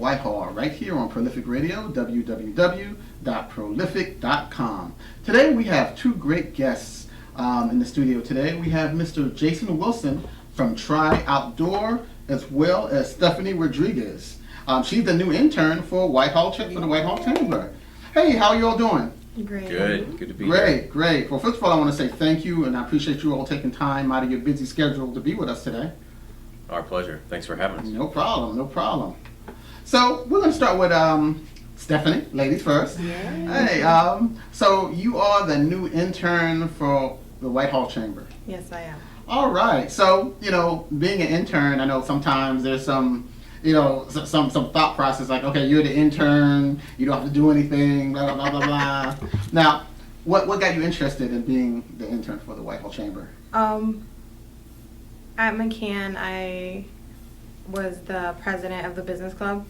Whitehall, right here on Prolifick Radio, www.prolifick.com. Today we have two great guests in the studio today. We have Mr. Jason Wilson from Try Outdoor, as well as Stephanie Rodriguez. She's the new intern for Whitehall for the Whitehall Chamber. Hey, how are you all doing? Great. Good to be here. Great. Well, first of all, I want to say thank you, and I appreciate you all taking time out of your busy schedule to be with us today. Our pleasure. Thanks for having us. No problem. So we're going to start with Stephanie, ladies first. Yeah. Hey, so you are the new intern for the Whitehall Chamber. Yes, I am. All right. So, being an intern, I know sometimes there's some thought process like, okay, you're the intern, you don't have to do anything, blah, blah, blah, blah, blah. Now, what got you interested in being the intern for the Whitehall Chamber? At McCann, I was the president of the business club,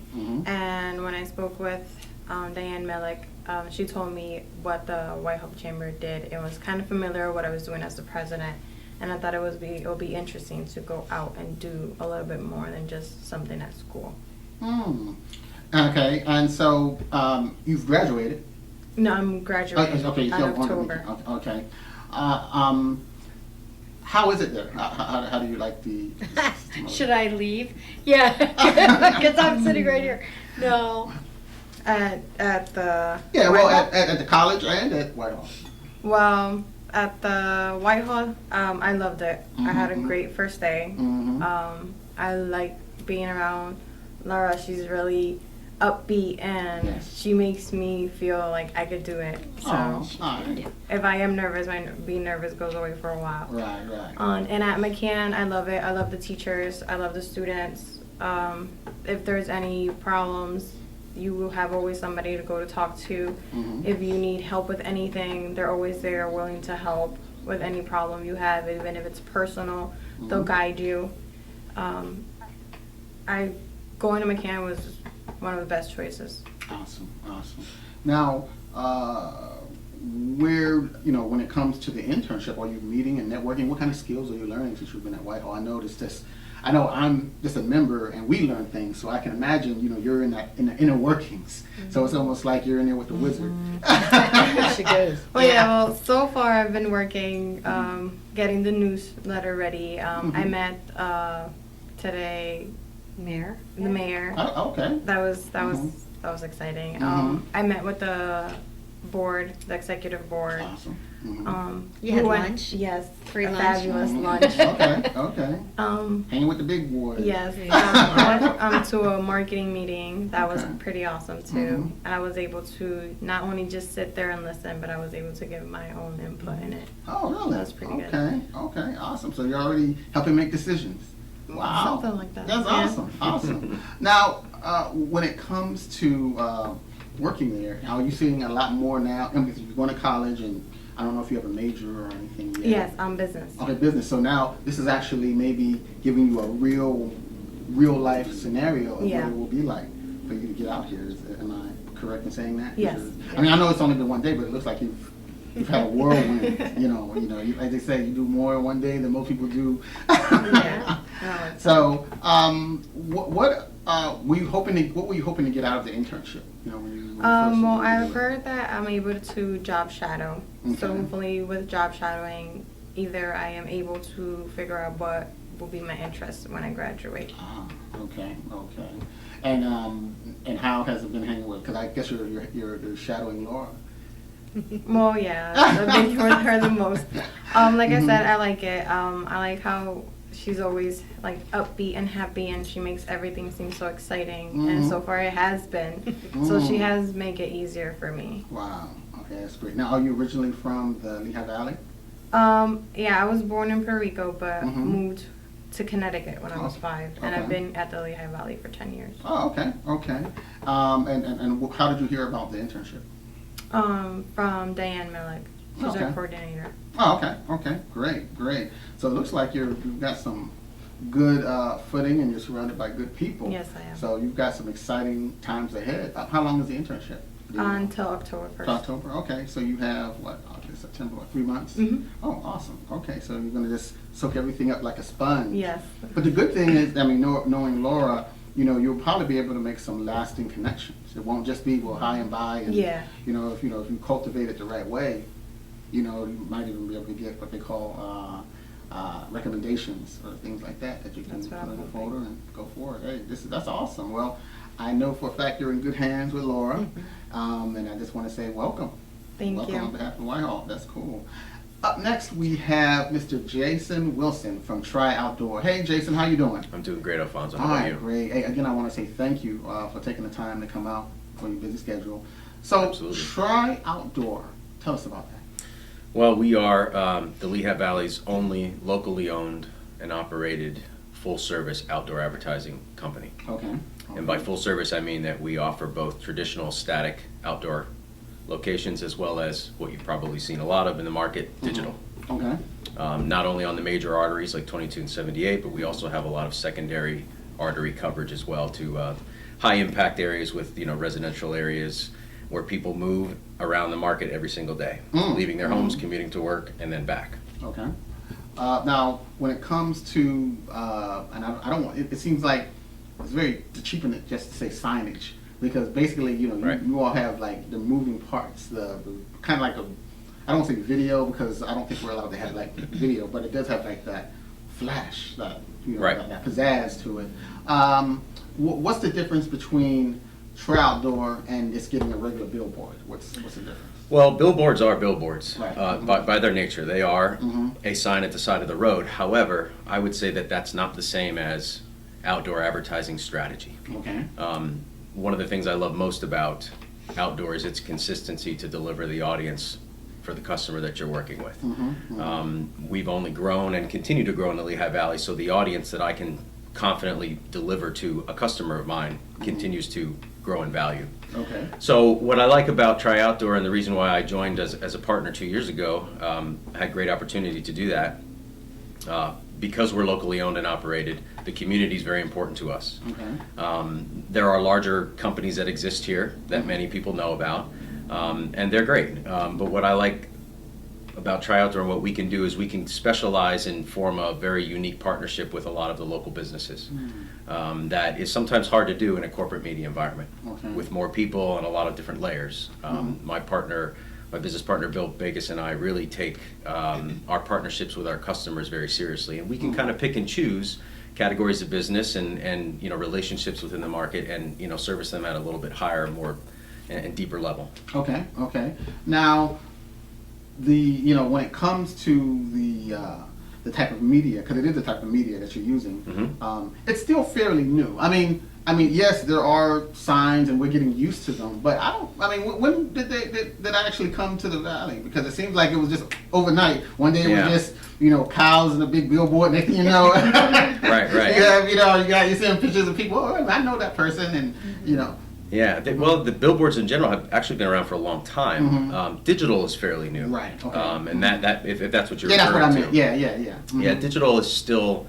and when I spoke with Diane Millick, she told me what the Whitehall Chamber did. It was kind of familiar with what I was doing as the president, and I thought it would be interesting to go out and do a little bit more than just something at school. Okay, and so you've graduated? No, I'm graduating okay, in October. Okay. How is it there? How do you like the system? Should I leave? Yeah, because I'm sitting right here. No. At the at the college and at Whitehall. Well, at the Whitehall, I loved it. I had a great first day. I like being around Laura. She's really upbeat, and she makes me feel like I could do it. So if I am nervous, my being nervous goes away for a while. Right. And at McCann, I love it. I love the teachers. I love the students. If there's any problems, you will have always somebody to go to talk to. If you need help with anything, they're always there, willing to help with any problem you have, even if it's personal. They'll guide you. Going to McCann was one of the best choices. Awesome. Now, when it comes to the internship, are you meeting and networking? What kind of skills are you learning since you've been at Whitehall? I know I'm just a member, and we learn things, so I can imagine, you're in the inner workings. So it's almost like you're in there with the wizard. She goes. Well, so far I've been working, getting the newsletter ready. I met today. The mayor. Oh, okay. That was exciting. I met with the board, the executive board. Awesome. You had lunch? Yes, Free lunch? fabulous lunch. Okay. Hanging with the big boys. Yes. I went to a marketing meeting. That was pretty awesome too. And I was able to not only just sit there and listen, but I was able to give my own input in it. Oh, really? That was pretty good. Okay, awesome. So you're already helping make decisions. Wow. Something like that. That's awesome. Now, when it comes to working there, are you seeing a lot more now? Because you're going to college, and I don't know if you have a major or anything yet. Yes, I'm business. Okay, business. So now this is actually maybe giving you a real life scenario of what it will be like for you to get out here. Am I correct in saying that? Yes. I mean, I know it's only been one day, but it looks like you've had a whirlwind. Like they say, you do more in one day than most people do. So, what were you hoping to get out of the internship? Well, I've heard that I'm able to job shadow. Okay. So hopefully, with job shadowing, either I am able to figure out what will be my interest when I graduate. Okay. And how has it been hanging with? Because I guess you're shadowing Laura. Well, yeah, I've been here with her the most. Like I said, I like it. I like how she's always like upbeat and happy, and she makes everything seem so exciting. And so far, it has been. So she has made it easier for me. Wow. Okay, that's great. Now, are you originally from the Lehigh Valley? Yeah, I was born in Puerto Rico, but moved to Connecticut when I was 5, and I've been at the Lehigh Valley for 10 years. Oh, okay. And how did you hear about the internship? From Diane Millick. She's our coordinator. Oh, okay. Great. So it looks like you've got some good footing and you're surrounded by good people. Yes, I am. So you've got some exciting times ahead. How long is the internship? Do you know? Until October 1st. Till October. Okay, so you have what? August, September, what, 3 months? Mhm. Oh, awesome. Okay, so you're gonna just soak everything up like a sponge. Yes. But the good thing is, I mean, knowing Laura, you know, you'll probably be able to make some lasting connections. It won't just be well high and by, and Yeah. you know, if you cultivate it the right way, you know, you might even be able to get what they call recommendations or things like that you can That's put what I'm in the hoping. folder and go forward. Hey, that's awesome. Well, I know for a fact you're in good hands with Laura, and I just want to say welcome. Thank Welcome you. on behalf of Whitehall. That's cool. Up next, we have Mr. Jason Wilson from Try Outdoor. Hey, Jason, how you doing? I'm doing great, Alfonso. All How about right, you? great. Hey, again, I want to say thank you for taking the time to come out for your busy schedule. So, Absolutely. Try Outdoor. Tell us about that. Well, we are the Lehigh Valley's only locally owned and operated full-service outdoor advertising company. Okay. And by full service, I mean that we offer both traditional static outdoor locations as well as what you've probably seen a lot of in the market, digital. Okay. Not only on the major arteries like 22 and 78, but we also have a lot of secondary artery coverage as well to high impact areas with residential areas where people move around the market every single day, leaving their homes, commuting to work, and then back. Okay. Now, when it comes to, and I don't want, it seems like it's very to cheapen it just to say signage, because basically, Right. you all have like the moving parts, the kind of like I don't want to say video because I don't think we're allowed to have like video, but it does have like that flash, that Right. that pizzazz to it. What's the difference between Try Outdoor and just getting a regular billboard? What's the difference? Well, billboards are billboards. Right. By their nature. They are Mhm. a sign at the side of the road. However, I would say that that's not the same as outdoor advertising strategy. Okay. One of the things I love most about outdoor is its consistency to deliver the audience for the customer that you're working with. We've only grown and continue to grow in the Lehigh Valley, so the audience that I can confidently deliver to a customer of mine continues to grow in value. Okay. So what I like about Try Outdoor, and the reason why I joined as a partner 2 years ago, I had great opportunity to do that. Because we're locally owned and operated, the community is very important to us. Okay. There are larger companies that exist here that many people know about, and they're great. But what I like about Try Outdoor and what we can do is we can specialize and form a very unique partnership with a lot of the local businesses. That is sometimes hard to do in a corporate media environment Okay. with more people and a lot of different layers. My business partner Bill Vegas and I really take our partnerships with our customers very seriously, and we can kind of pick and choose categories of business and relationships within the market and service them at a little bit higher, more and deeper level. Okay. Okay. Now, when it comes to the type of media, because it is the type of media that you're using, it's still fairly new. I mean, yes, there are signs, and we're getting used to them. But when did that actually come to the valley? Because it seems like it was just overnight. One day it was just cows and a big billboard. Next thing you know, Right. you're seeing pictures of people. Oh, I know that person, and Yeah, the billboards in general have actually been around for a long time. Digital is fairly new. Right, okay. And that if that's what you're Yeah, that's what I referring meant. to. Yeah. Mhm. Yeah, digital is still,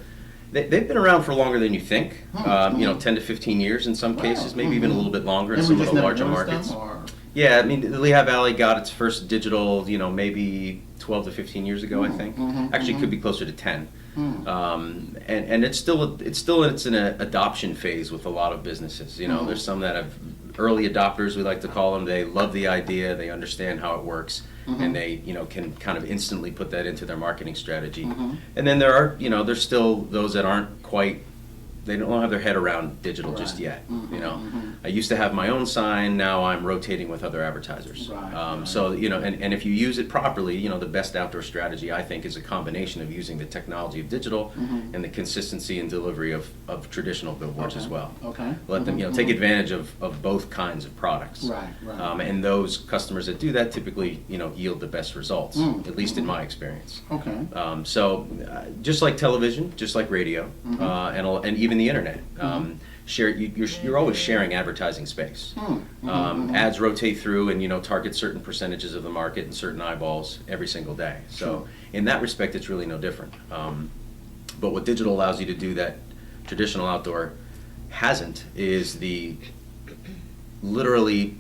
they've been around for longer than you think. 10 to 15 years in some Wow. cases, maybe even a little bit longer in And some we of just the never larger noticed markets. them, or? Yeah, I mean, the Lehigh Valley got its first digital, maybe 12 to 15 years ago, I think. Actually, it could be closer to 10. And it's still in an adoption phase with a lot of businesses. There's some that have early adopters, we like to call them. They love the idea, they understand how it works, and they can kind of instantly put that into their marketing strategy. And then there are there's still those that aren't quite. They don't have their head around digital just yet. I used to have my own sign. Now I'm rotating with other advertisers. Right. So and if you use it properly, the best outdoor strategy I think is a combination of using the technology of digital and the consistency and delivery of traditional billboards as well. Okay. Let them take advantage of both kinds of products. Right. And those customers that do that typically yield the best results, at least in my experience. Okay. So just like television, just like radio, and even the internet, you're always sharing advertising space. Ads rotate through and target certain percentages of the market and certain eyeballs every single day. So in that respect, it's really no different. But what digital allows you to do that traditional outdoor hasn't is the literally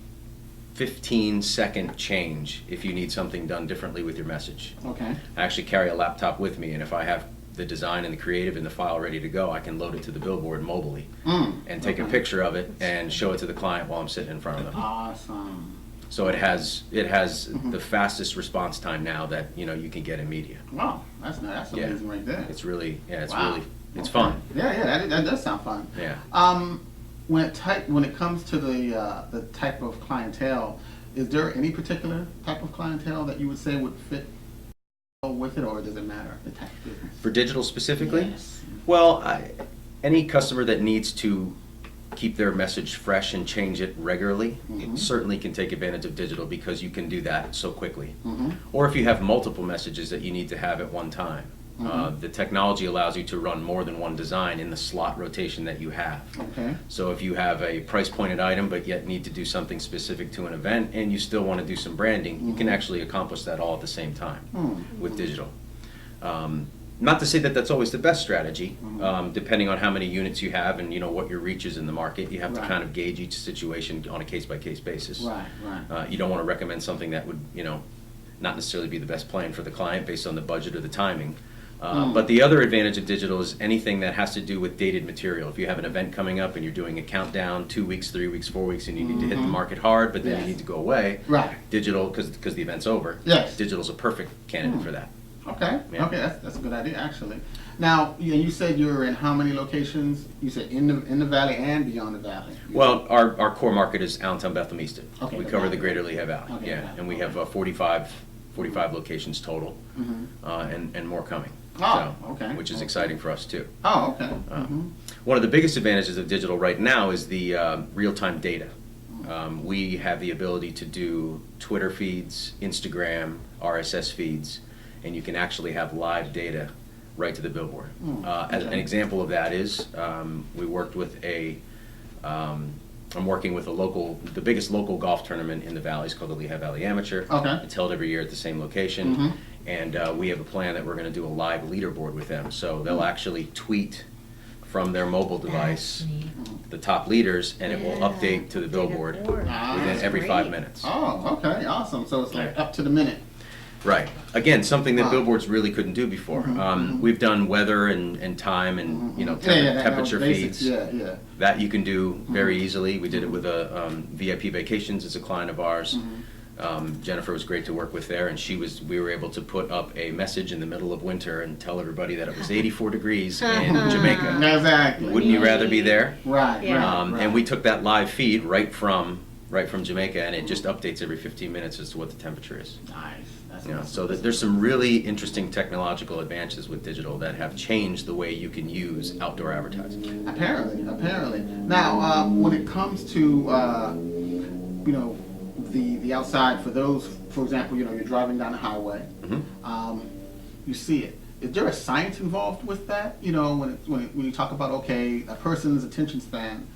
15-second change if you need something done differently with your message. Okay. I actually carry a laptop with me, and if I have the design and the creative and the file ready to go, I can load it to the billboard mobily and take a picture of it and show it to the client while I'm sitting in front of them. Awesome. So it has the fastest response time now that you can get in media. Wow, that's amazing right there. It's really it's Wow. it's fun. Yeah, that does sound fun. Yeah. When it comes to the type of clientele, is there any particular type of clientele that you would say would fit with it, or does it matter the type of business? For digital specifically? Yes. Well, any customer that needs to keep their message fresh and change it regularly certainly can take advantage of digital because you can do that so quickly. Or if you have multiple messages that you need to have at one time, the technology allows you to run more than one design in the slot rotation that you have. Okay. So if you have a price pointed item but yet need to do something specific to an event and you still want to do some branding, you can actually accomplish that all at the same time with digital. Not to say that that's always the best strategy, depending on how many units you have and what your reach is in the market. You have to kind of gauge each situation on a case-by-case basis. Right. You don't want to recommend something that would not necessarily be the best plan for the client based on the budget or the timing. But the other advantage of digital is anything that has to do with dated material. If you have an event coming up and you're doing a countdown, 2 weeks, 3 weeks, 4 weeks, and you need to hit the market hard, but then you need to go away, digital, because the event's over, digital's a perfect candidate for that. Okay. Yeah. Okay, that's a good idea actually. Now, you said you're in how many locations? You said in the valley and beyond the valley. Well, our core market is Allentown, Bethlehem, Easton. Okay, We the cover valley. the greater Lehigh Valley, Okay, yeah, valley. and we have 45 locations total, and more coming. Oh, So, okay. Which is exciting for us too. Oh, okay. One of the biggest advantages of digital right now is the real-time data. We have the ability to do Twitter feeds, Instagram, RSS feeds, and you can actually have live data right to the billboard. As an example of that is, we worked with I'm working with the biggest local golf tournament in the valley. It's called the Lehigh Valley Amateur. Okay. It's held every year at the same location. And we have a plan that we're going to do a live leaderboard with them. So they'll actually tweet from their mobile device the top leaders, and it will update to the billboard within every 5 minutes. Oh, okay, awesome. So it's like up to the minute. Right. Again, something that billboards really couldn't do before. We've done weather and time and temperature feeds. Yeah. That you can do very easily. We did it with VIP Vacations. It's a client of ours. Jennifer was great to work with there, and we were able to put up a message in the middle of winter and tell everybody that it was 84 degrees in Jamaica. Exactly. Wouldn't you rather be there? Right. And we took that live feed right from Jamaica, and it just updates every 15 minutes as to what the temperature is. Nice. So there's some really interesting technological advances with digital that have changed the way you can use outdoor advertising. Apparently. Now, when it comes to the outside, for those, for example, you're driving down the highway, you see it. Is there a science involved with that? When you talk about a person's attention span,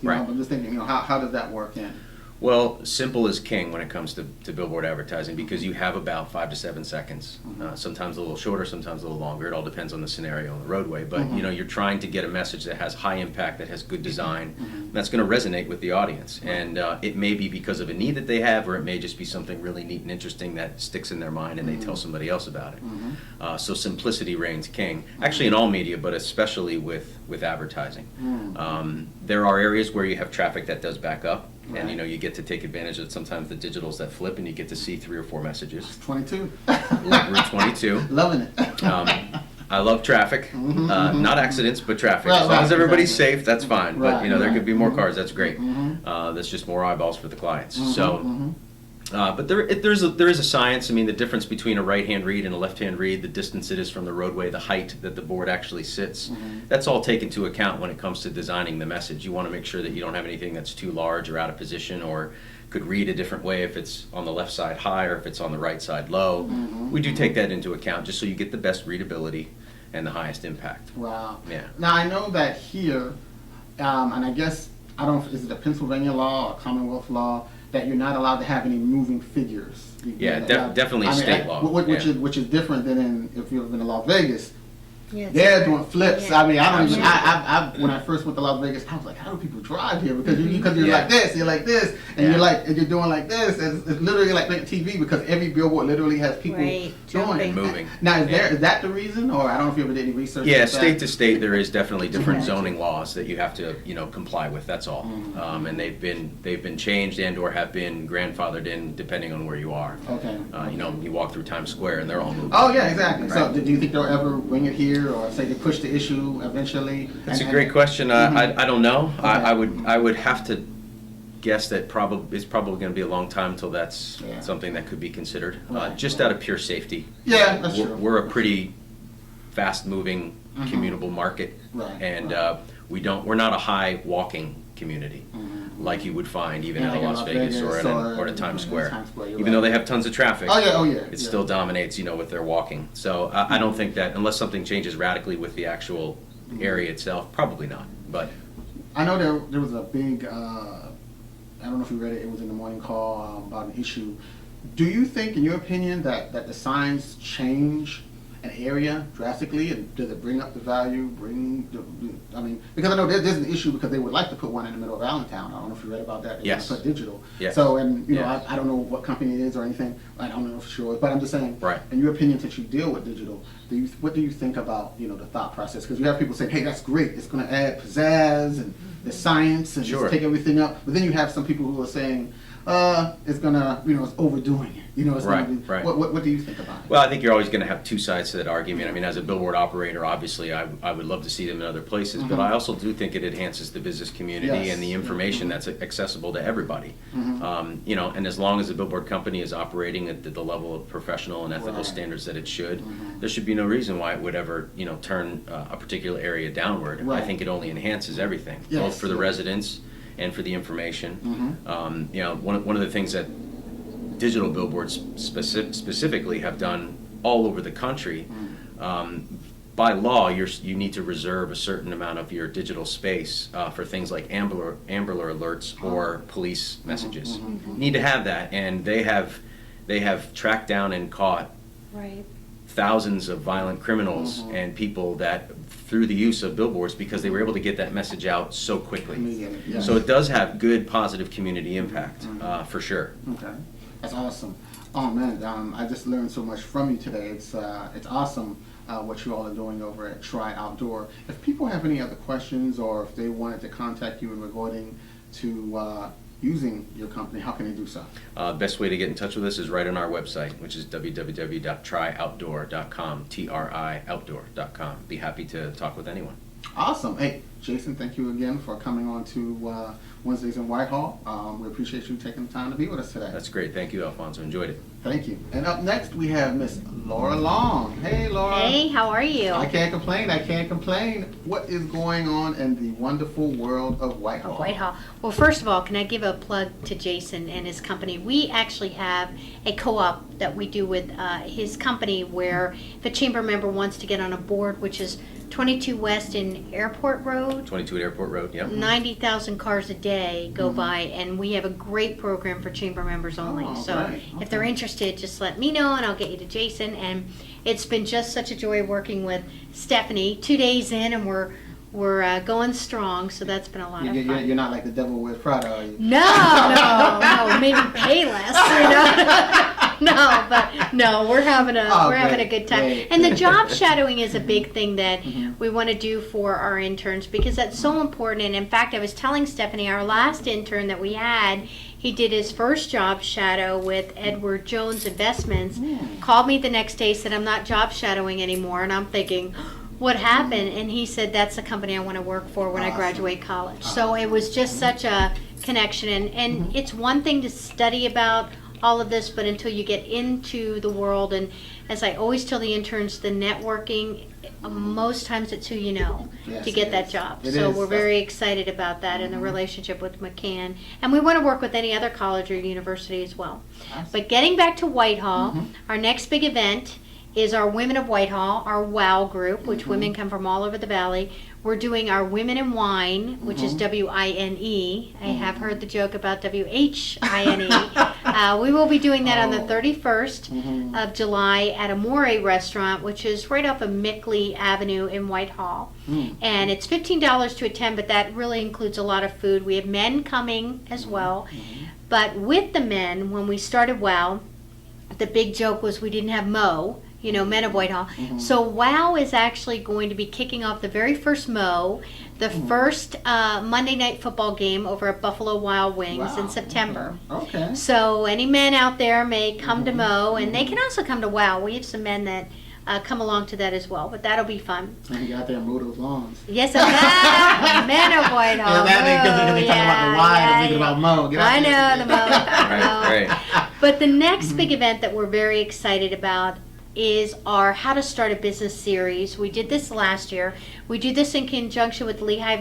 I'm just thinking, how does that work in? Well, simple is king when it comes to billboard advertising because you have about 5 to 7 seconds. Sometimes a little shorter, sometimes a little longer. It all depends on the scenario on the roadway. But you're trying to get a message that has high impact, that has good design. That's going to resonate with the audience. And it may be because of a need that they have, or it may just be something really neat and interesting that sticks in their mind and they tell somebody else about it. So simplicity reigns king. Actually, in all media, but especially with advertising. There are areas where you have traffic that does back up. And you get to take advantage of sometimes the digitals that flip, and you get to see 3 or 4 messages. 22. Like Route 22. Loving it. I love traffic, not accidents, but traffic. As long as everybody's safe, that's fine. But there could be more cars. That's great. That's just more eyeballs for the clients. But there is a science. I mean, the difference between a right-hand read and a left-hand read, the distance it is from the roadway, the height that the board actually sits, that's all taken into account when it comes to designing the message. You want to make sure that you don't have anything that's too large or out of position or could read a different way if it's on the left side high or if it's on the right side low. We do take that into account just so you get the best readability and the highest impact. Wow. Yeah. Now, I know that here, and I guess, is it a Pennsylvania law or Commonwealth law, that you're not allowed to have any moving figures? Definitely state law. Which is different than if you live in Las Vegas. Yeah, it's They're different. doing flips. Yeah. I mean, I don't even. Yeah. When I first went to Las Vegas, I was like, how do people drive here? Because you're Yeah. like this, you're like this, and Yeah. you're like, and you're doing like this. And it's literally like TV because every billboard literally has people Right, doing jumping. it. Moving. Now, Yeah. is that the reason, or I don't know if you ever did any research? Yeah, into state that? to state, there is definitely different Okay. zoning laws that you have to, comply with, that's all. And they've been changed and/or have been grandfathered in depending on where you are. Okay. You walk through Times Square and they're all moving. Oh yeah, exactly. So, Right. do you think they'll ever bring it here, or say they push the issue eventually? That's a And- great question. I don't know. Okay. I would have to guess that it's probably going to be a long time until that's Yeah. something that could be considered, Right. just out of pure safety. Yeah, that's We're- true. We're a pretty fast-moving, Mhm. commutable market, Right, and right. we're not a high walking community Mhm. like you would find even Yeah, in like a in Las Las Vegas or Vegas in or a Times in Square. Times Square, you're Even though right. they have tons of traffic. Oh yeah. It still dominates, with their walking. So I don't think that unless something changes radically with the actual area itself, probably not. But I know there was a big, I don't know if you read it, it was in the morning call about an issue. Do you think, in your opinion, that the signs change an area drastically? And does it bring up the value, I mean, because I know there's an issue because they would like to put one in the middle of Allentown. I don't know if you read about that. They Yes. want to put digital. Yes. So, and, Yeah. I don't know what company it is or anything. I don't know for sure, but I'm just saying, Right. in your opinion, since you deal with digital, what do you think about, the thought process? Because you have people saying, hey, that's great, it's going to add pizzazz and the science and Sure. just take everything up. But then you have some people who are saying, it's going to, it's overdoing it. It's Right, gonna be, right. What do you think about it? well, I think you're always going to have two sides to that argument. I mean, as a billboard operator, obviously, I would love to see them in other places, but I also do think it enhances the business community Yes. and the information that's accessible to everybody. Mhm. And as long as the billboard company is operating at the level of professional and ethical Right. standards that it should, Mhm. there should be no reason why it would ever, turn a particular area downward. I Right. think it only enhances everything, Yes. both for the Yeah. residents and for the information. Mhm. One of the things that digital billboards specifically have done all over the country, by law, you need to reserve a certain amount of your digital space for things like Amber Alerts or police messages. You need to have that, and they have tracked down and caught Right. thousands of violent criminals and people that through the use of billboards because they were able to get that message out so quickly. Immediately, yes. So it does have good positive community impact, for sure. Okay, that's awesome. Oh man, I just learned so much from you today. It's awesome what you all are doing over at Try Outdoor. If people have any other questions or if they wanted to contact you in regarding to using your company, how can they do so? Best way to get in touch with us is right on our website, which is www.tryoutdoor.com, TRIOutdoor.com. Be happy to talk with anyone. Awesome. Hey, Jason, thank you again for coming on to Wednesdays in Whitehall. We appreciate you taking the time to be with us today. That's great. Thank you, Alfonso. Enjoyed it. Thank you. And up next, we have Miss Laura Long. Hey, Laura. Hey, how are you? I can't complain. I can't complain. What is going on in the wonderful world of Whitehall? Whitehall. Well, first of all, can I give a plug to Jason and his company? We actually have a co-op that we do with his company where if a chamber member wants to get on a board, which is 22 West in Airport Road, 22 at Airport Road, yep. 90,000 cars a day go by, and we have a great program for chamber members only. Oh, So right. if they're interested, just let me know and I'll get you to Jason. And it's been just such a joy working with Stephanie. 2 days in and we're going strong, so that's been a lot of fun. You're not like the devil wears Prada, are you? No, maybe pay less, No, but no, we're having a great, good time. great. And the job shadowing is a big thing that Mhm. we want to do for our interns because that's so important. And in fact, I was telling Stephanie, our last intern that we had, he did his first job shadow with Edward Jones Investments. Called me the next day, said I'm not job shadowing anymore, and I'm thinking, what happened? And he said that's the company I want to work for when I Awesome. graduate college. So it was just such a connection, and it's one thing to study about all of this, but until you get into the world, and as I always tell the interns, the networking, most times it's who you know Yes, to get it that is. job. It So is. we're very excited about that and the relationship with McCann. And we want to work with any other college or university as well. Awesome. But getting back to Whitehall, our next big event is our Women of Whitehall, our WOW group, which women come from all over the valley. We're doing our Women in Wine, which is WINE. I have heard the joke about WHINE. We will be doing that on the Oh. 31st of July at Amore Restaurant, which is right off of Mickley Avenue in Whitehall. And it's $15 to attend, but that really includes a lot of food. We have men coming as well. But with the men, when we started WOW, the big joke was we didn't have Mo, Men of Whitehall. So WOW is actually going to be kicking off the very first Mo, the first Monday night football game over at Buffalo Wild Wings in September. Okay. So any men out there may come to Mo, and they can also come to WOW. We have some men that come along to that as well, but that'll be fun. And you got out there and mow those lawns. Yes, I'm Men of Whitehall. Because they talk about the wide, I'm thinking about Mo. Get out I there. know, the Mo. Right. But the next big event that we're very excited about is our How to Start a Business series. We did this last year. We do this in conjunction with Lehigh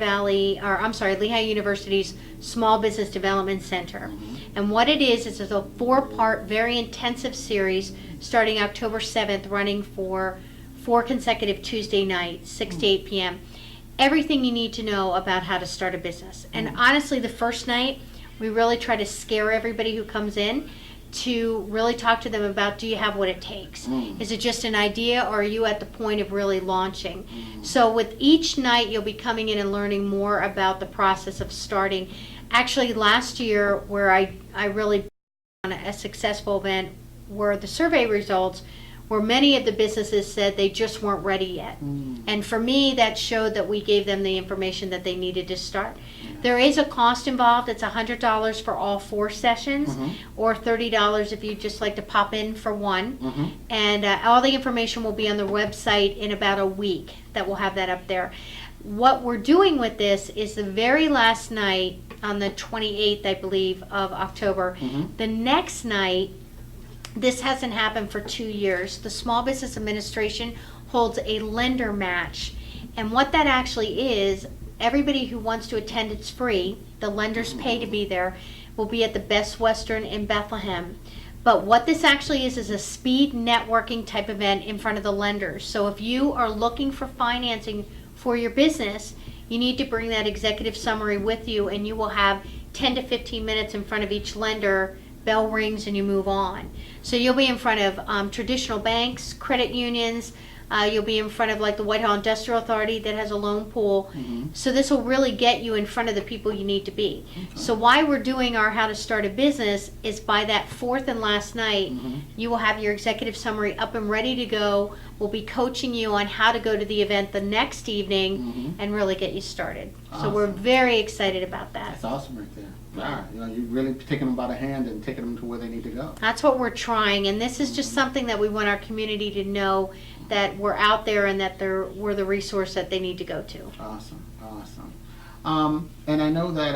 University's Small Business Development Center. And what it is a 4-part, very intensive series starting October 7th, running for 4 consecutive Tuesday nights, 6 to 8 p.m. Everything you need to know about how to start a business. And honestly, the first night, we really try to scare everybody who comes in to really talk to them about, do you have what it takes? Is it just an idea, or are you at the point of really launching? So with each night, you'll be coming in and learning more about the process of starting. Actually, last year, where I really on a successful event, were the survey results where many of the businesses said they just weren't ready yet. And for me, that showed that we gave them the information that they needed to start. There is a cost involved. It's $100 for all 4 sessions, or $30 if you just like to pop in for one. And all the information will be on the website in about a week that we'll have that up there. What we're doing with this is the very last night, on the 28th, I believe, of October, the next night, this hasn't happened for 2 years. The Small Business Administration holds a lender match. And what that actually is, everybody who wants to attend, it's free. The lenders pay to be there. Will be at the Best Western in Bethlehem. But what this actually is a speed networking type event in front of the lenders. So if you are looking for financing for your business, you need to bring that executive summary with you, and you will have 10 to 15 minutes in front of each lender. Bell rings and you move on. So you'll be in front of traditional banks, credit unions. You'll be in front of like the Whitehall Industrial Authority that has a loan pool. So this will really get you in front of the people you need to be. So why we're doing our How to Start a Business is by that 4th and last night, you will have your executive summary up and ready to go. We'll be coaching you on how to go to the event the next evening and really get you started. So we're very excited about that. That's awesome right there. Wow, you're really taking them by the hand and taking them to where they need to go. That's what we're trying, and this is just something that we want our community to know, that we're out there and that we're the resource that they need to go to. Awesome. And I know that,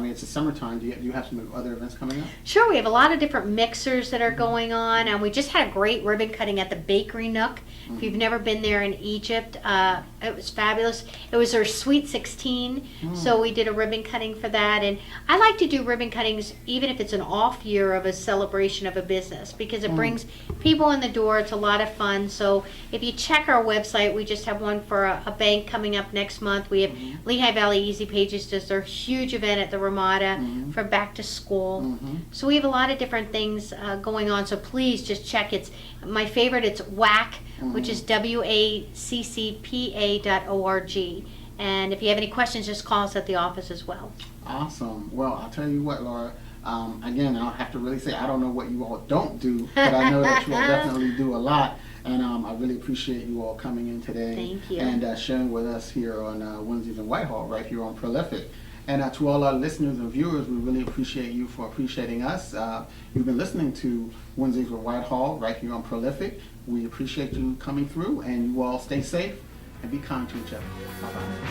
it's the summertime. Do you have some other events coming up? Sure, we have a lot of different mixers that are going on, and we just had a great ribbon cutting at the Bakery Nook. If you've never been there in Egypt, it was fabulous. It was our Sweet 16, so we did a ribbon cutting for that. And I like to do ribbon cuttings even if it's an off year of a celebration of a business, because it brings people in the door. It's a lot of fun. So if you check our website, we just have one for a bank coming up next month. We have Lehigh Valley Easy Pages does their huge event at the Ramada for back to school. So we have a lot of different things going on. So please just check. It's my favorite. It's WACC, which is WACCPA.org. And if you have any questions, just call us at the office as well. Awesome. Well, I'll tell you what, Laura. Again, I'll have to really say I don't know what you all don't do, but I know that you all definitely do a lot. And I really appreciate you all coming in today. Thank you. And sharing with us here on Wednesdays in Whitehall, right here on Prolifick. And to all our listeners and viewers, we really appreciate you for appreciating us. You've been listening to Wednesdays with Whitehall right here on Prolifick. We appreciate you coming through, and you all stay safe and be kind to each other. Bye-bye.